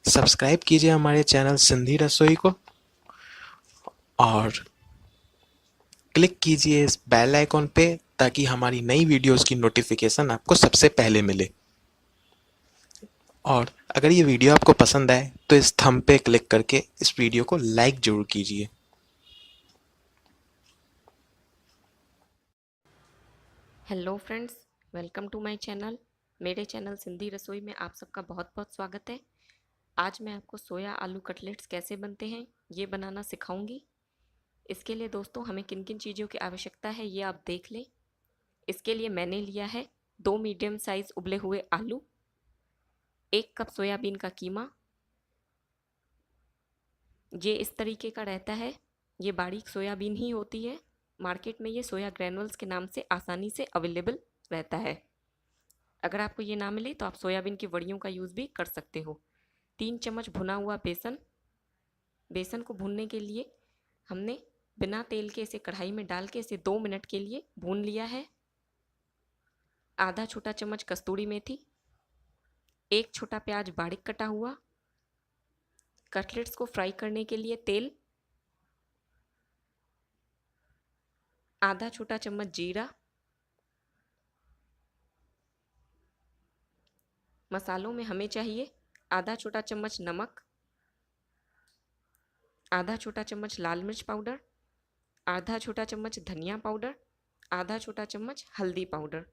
Subscribe कीजिए हमारे channel Sindhi रसोई को और क्लिक कीजिए इस बेल आइकॉन पे ताकि हमारी नई वीडियोस की नोटिफिकेशन आपको सबसे पहले मिले। और अगर ये वीडियो आपको पसंद आए तो इस थंब पे क्लिक करके इस वीडियो को लाइक जरूर कीजिए। Hello friends, welcome to my channel. मेरे चैनल सिंधी रसोई में आप सबका बहुत बहुत स्वागत है। आज मैं आपको सोया आलू कटलेट्स कैसे बनते हैं ये बनाना सिखाऊंगी। इसके लिए दोस्तों हमें किन किन चीज़ों की आवश्यकता है ये आप देख लें। इसके लिए मैंने लिया है 2 मीडियम साइज़ उबले हुए आलू, 1 कप सोयाबीन का कीमा। ये इस तरीके का रहता है, ये बारीक सोयाबीन ही होती है। मार्केट में ये सोया ग्रैनुअल्स के नाम से आसानी से अवेलेबल रहता है। अगर आपको ये ना मिले तो आप सोयाबीन की वड़ियों का यूज़ भी कर सकते हो। 3 चम्मच भुना हुआ बेसन। बेसन को भूनने के लिए हमने बिना तेल के इसे कढ़ाई में डाल के इसे 2 मिनट के लिए भून लिया है। आधा छोटा चम्मच कस्तूरी मेथी, 1 छोटा प्याज बारीक कटा हुआ। कटलेट्स को फ्राई करने के लिए तेल, आधा छोटा चम्मच जीरा। मसालों में हमें चाहिए आधा छोटा चम्मच नमक, आधा छोटा चम्मच लाल मिर्च पाउडर, आधा छोटा चम्मच धनिया पाउडर, आधा छोटा चम्मच हल्दी पाउडर।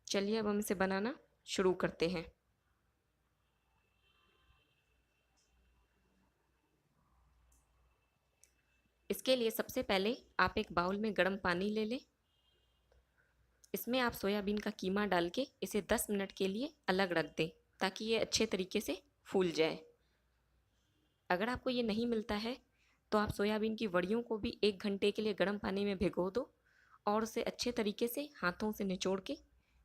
चलिए अब हम इसे बनाना शुरू करते हैं। इसके लिए सबसे पहले आप एक बाउल में गर्म पानी ले लें। इसमें आप सोयाबीन का कीमा डाल के इसे 10 मिनट के लिए अलग रख दें ताकि ये अच्छे तरीके से फूल जाए। अगर आपको ये नहीं मिलता है तो आप सोयाबीन की वड़ियों को भी 1 घंटे के लिए गर्म पानी में भिगो दो और उसे अच्छे तरीके से हाथों से निचोड़ के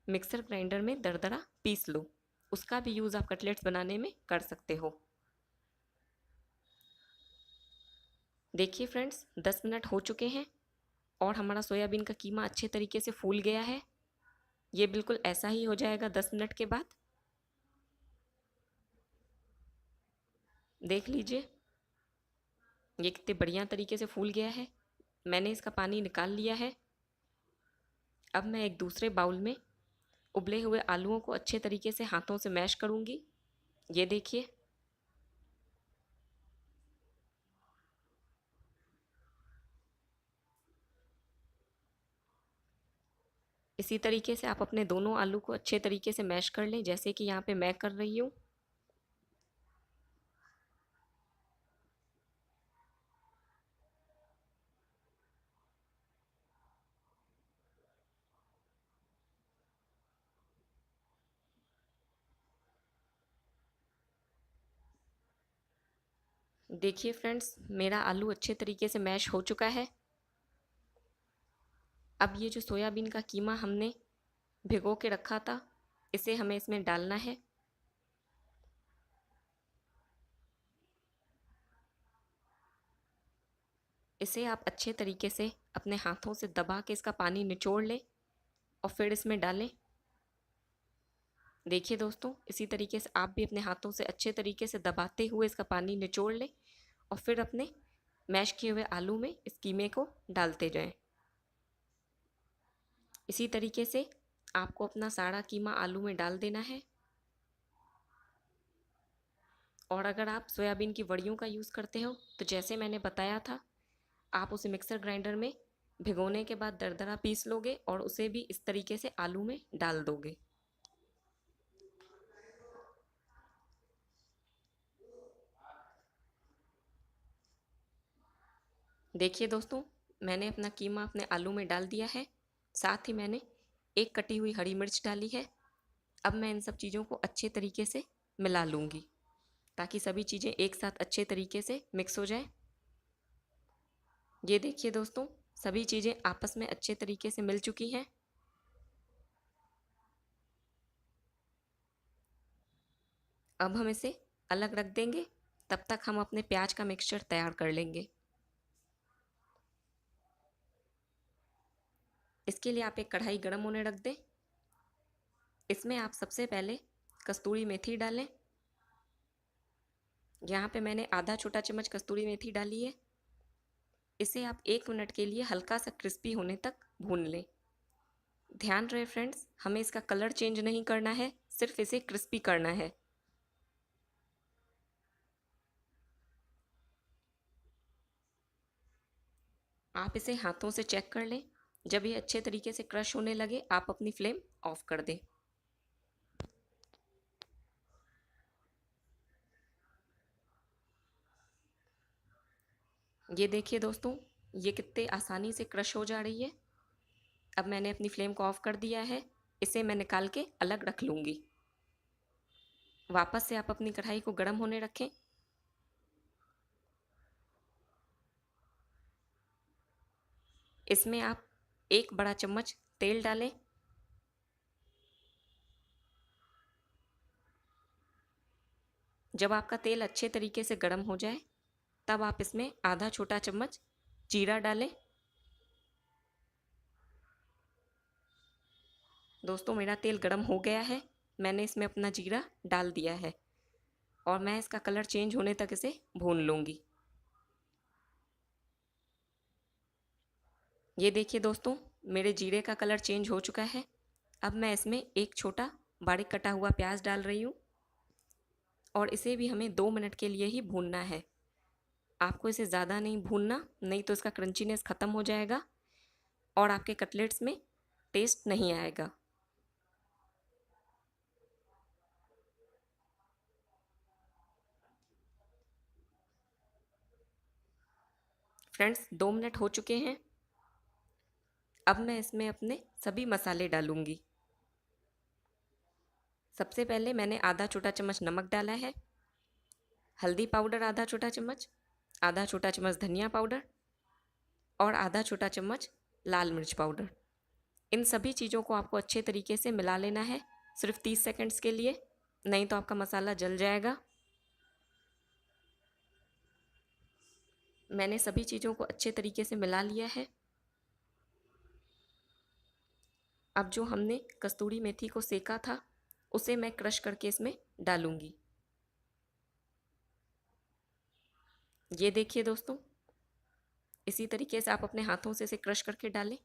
मिक्सर ग्राइंडर में दरदरा पीस लो। उसका भी यूज़ आप कटलेट्स बनाने में कर सकते हो। देखिए फ्रेंड्स, 10 मिनट हो चुके हैं और हमारा सोयाबीन का कीमा अच्छे तरीके से फूल गया है। ये बिल्कुल ऐसा ही हो जाएगा 10 मिनट के बाद। देख लीजिए ये कितने बढ़िया तरीके से फूल गया है। मैंने इसका पानी निकाल लिया है। अब मैं एक दूसरे बाउल में उबले हुए आलूओं को अच्छे तरीके से हाथों से मैश करूँगी। ये देखिए, इसी तरीके से आप अपने दोनों आलू को अच्छे तरीके से मैश कर लें जैसे कि यहाँ पे मैं कर रही हूँ। देखिए फ्रेंड्स, मेरा आलू अच्छे तरीके से मैश हो चुका है। अब ये जो सोयाबीन का कीमा हमने भिगो के रखा था इसे हमें इसमें डालना है। इसे आप अच्छे तरीके से अपने हाथों से दबा के इसका पानी निचोड़ लें और फिर इसमें डालें। देखिए दोस्तों, इसी तरीके से आप भी अपने हाथों से अच्छे तरीके से दबाते हुए इसका पानी निचोड़ लें और फिर अपने मैश किए हुए आलू में इस कीमे को डालते जाएं। इसी तरीके से आपको अपना सारा कीमा आलू में डाल देना है। और अगर आप सोयाबीन की वड़ियों का यूज़ करते हो तो जैसे मैंने बताया था, आप उसे मिक्सर ग्राइंडर में भिगोने के बाद दरदरा पीस लोगे और उसे भी इस तरीके से आलू में डाल दोगे। देखिए दोस्तों, मैंने अपना कीमा अपने आलू में डाल दिया है। साथ ही मैंने एक कटी हुई हरी मिर्च डाली है। अब मैं इन सब चीज़ों को अच्छे तरीके से मिला लूँगी ताकि सभी चीज़ें एक साथ अच्छे तरीके से मिक्स हो जाए। ये देखिए दोस्तों, सभी चीज़ें आपस में अच्छे तरीके से मिल चुकी हैं। अब हम इसे अलग रख देंगे। तब तक हम अपने प्याज का मिक्सचर तैयार कर लेंगे। इसके लिए आप एक कढ़ाई गर्म होने रख दें। इसमें आप सबसे पहले कस्तूरी मेथी डालें। यहाँ पे मैंने आधा छोटा चम्मच कस्तूरी मेथी डाली है। इसे आप 1 मिनट के लिए हल्का सा क्रिस्पी होने तक भून लें। ध्यान रहे फ्रेंड्स, हमें इसका कलर चेंज नहीं करना है, सिर्फ इसे क्रिस्पी करना है। आप इसे हाथों से चेक कर लें। जब ये अच्छे तरीके से क्रश होने लगे, आप अपनी फ्लेम ऑफ कर दें। ये देखिए दोस्तों, ये कितने आसानी से क्रश हो जा रही है। अब मैंने अपनी फ्लेम को ऑफ कर दिया है। इसे मैं निकाल के अलग रख लूँगी। वापस से आप अपनी कढ़ाई को गर्म होने रखें। इसमें आप 1 बड़ा चम्मच तेल डालें। जब आपका तेल अच्छे तरीके से गर्म हो जाए, तब आप इसमें आधा छोटा चम्मच जीरा डालें। दोस्तों, मेरा तेल गर्म हो गया है। मैंने इसमें अपना जीरा डाल दिया है और मैं इसका कलर चेंज होने तक इसे भून लूँगी। ये देखिए दोस्तों, मेरे जीरे का कलर चेंज हो चुका है। अब मैं इसमें एक छोटा बारीक कटा हुआ प्याज डाल रही हूँ और इसे भी हमें 2 मिनट के लिए ही भूनना है। आपको इसे ज़्यादा नहीं भूनना, नहीं तो इसका क्रंचीनेस ख़त्म हो जाएगा और आपके कटलेट्स में टेस्ट नहीं आएगा। फ्रेंड्स, 2 मिनट हो चुके हैं। अब मैं इसमें अपने सभी मसाले डालूंगी। सबसे पहले मैंने आधा छोटा चम्मच नमक डाला है, हल्दी पाउडर आधा छोटा चम्मच धनिया पाउडर और आधा छोटा चम्मच लाल मिर्च पाउडर। इन सभी चीज़ों को आपको अच्छे तरीके से मिला लेना है, सिर्फ 30 सेकंड्स के लिए, नहीं तो आपका मसाला जल जाएगा। मैंने सभी चीज़ों को अच्छे तरीके से मिला लिया है। अब जो हमने कस्तूरी मेथी को सेका था, उसे मैं क्रश करके इसमें डालूंगी। ये देखिए दोस्तों, इसी तरीके से आप अपने हाथों से इसे क्रश करके डालें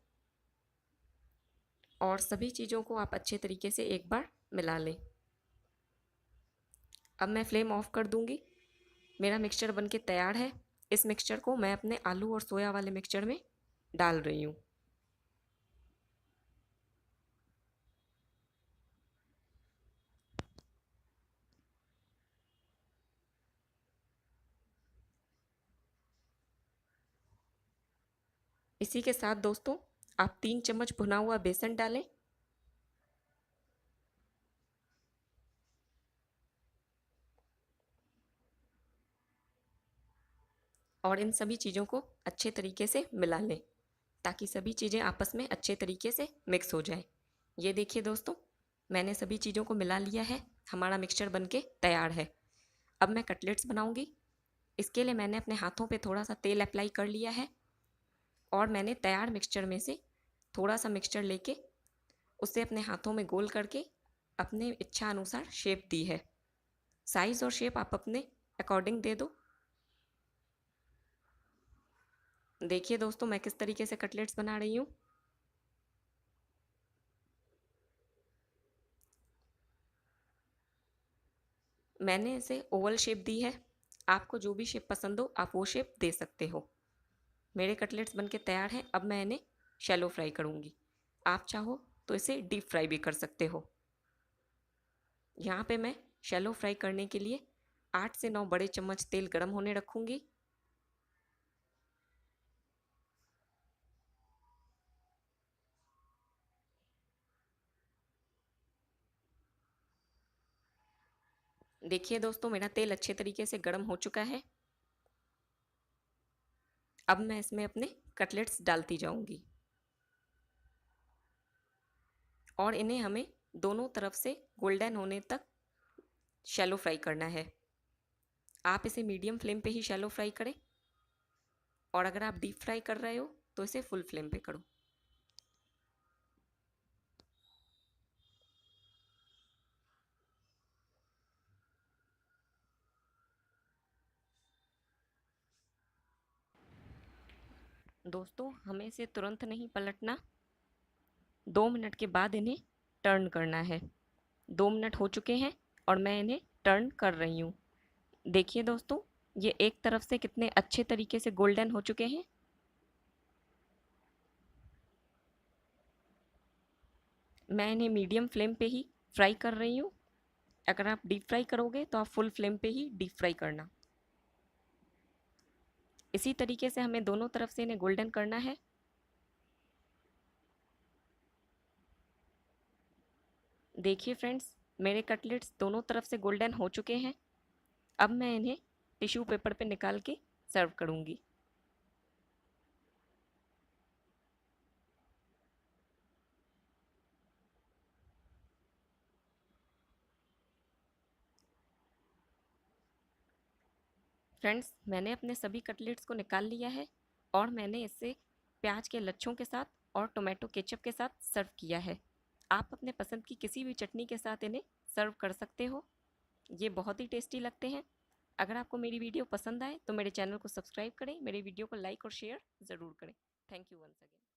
और सभी चीज़ों को आप अच्छे तरीके से एक बार मिला लें। अब मैं फ्लेम ऑफ कर दूंगी। मेरा मिक्सचर बनके तैयार है। इस मिक्सचर को मैं अपने आलू और सोया वाले मिक्सचर में डाल रही हूँ। इसी के साथ दोस्तों, आप 3 चम्मच भुना हुआ बेसन डालें और इन सभी चीज़ों को अच्छे तरीके से मिला लें ताकि सभी चीज़ें आपस में अच्छे तरीके से मिक्स हो जाए। ये देखिए दोस्तों, मैंने सभी चीज़ों को मिला लिया है। हमारा मिक्सचर बनके तैयार है। अब मैं कटलेट्स बनाऊंगी। इसके लिए मैंने अपने हाथों पे थोड़ा सा तेल अप्लाई कर लिया है और मैंने तैयार मिक्सचर में से थोड़ा सा मिक्सचर लेके उसे अपने हाथों में गोल करके अपने इच्छा अनुसार शेप दी है। साइज़ और शेप आप अपने अकॉर्डिंग दे दो। देखिए दोस्तों, मैं किस तरीके से कटलेट्स बना रही हूँ। मैंने इसे ओवल शेप दी है। आपको जो भी शेप पसंद हो आप वो शेप दे सकते हो। मेरे कटलेट्स बनके तैयार हैं। अब मैं इन्हें शैलो फ्राई करूँगी। आप चाहो तो इसे डीप फ्राई भी कर सकते हो। यहाँ पे मैं शैलो फ्राई करने के लिए 8 से 9 बड़े चम्मच तेल गरम होने रखूँगी। देखिए दोस्तों, मेरा तेल अच्छे तरीके से गर्म हो चुका है। अब मैं इसमें अपने कटलेट्स डालती जाऊंगी और इन्हें हमें दोनों तरफ से गोल्डन होने तक शैलो फ्राई करना है। आप इसे मीडियम फ्लेम पे ही शैलो फ्राई करें और अगर आप डीप फ्राई कर रहे हो तो इसे फुल फ्लेम पे करो। दोस्तों हमें इसे तुरंत नहीं पलटना, 2 मिनट के बाद इन्हें टर्न करना है। 2 मिनट हो चुके हैं और मैं इन्हें टर्न कर रही हूँ। देखिए दोस्तों, ये एक तरफ से कितने अच्छे तरीके से गोल्डन हो चुके हैं। मैं इन्हें मीडियम फ्लेम पे ही फ्राई कर रही हूँ। अगर आप डीप फ्राई करोगे तो आप फुल फ्लेम पे ही डीप फ्राई करना। इसी तरीके से हमें दोनों तरफ से इन्हें गोल्डन करना है। देखिए फ्रेंड्स, मेरे कटलेट्स दोनों तरफ से गोल्डन हो चुके हैं। अब मैं इन्हें टिश्यू पेपर पे निकाल के सर्व करूँगी। फ्रेंड्स, मैंने अपने सभी कटलेट्स को निकाल लिया है और मैंने इसे प्याज के लच्छों के साथ और टोमेटो केचप के साथ सर्व किया है। आप अपने पसंद की किसी भी चटनी के साथ इन्हें सर्व कर सकते हो। ये बहुत ही टेस्टी लगते हैं। अगर आपको मेरी वीडियो पसंद आए तो मेरे चैनल को सब्सक्राइब करें, मेरे वीडियो को लाइक और शेयर ज़रूर करें। Thank you once again.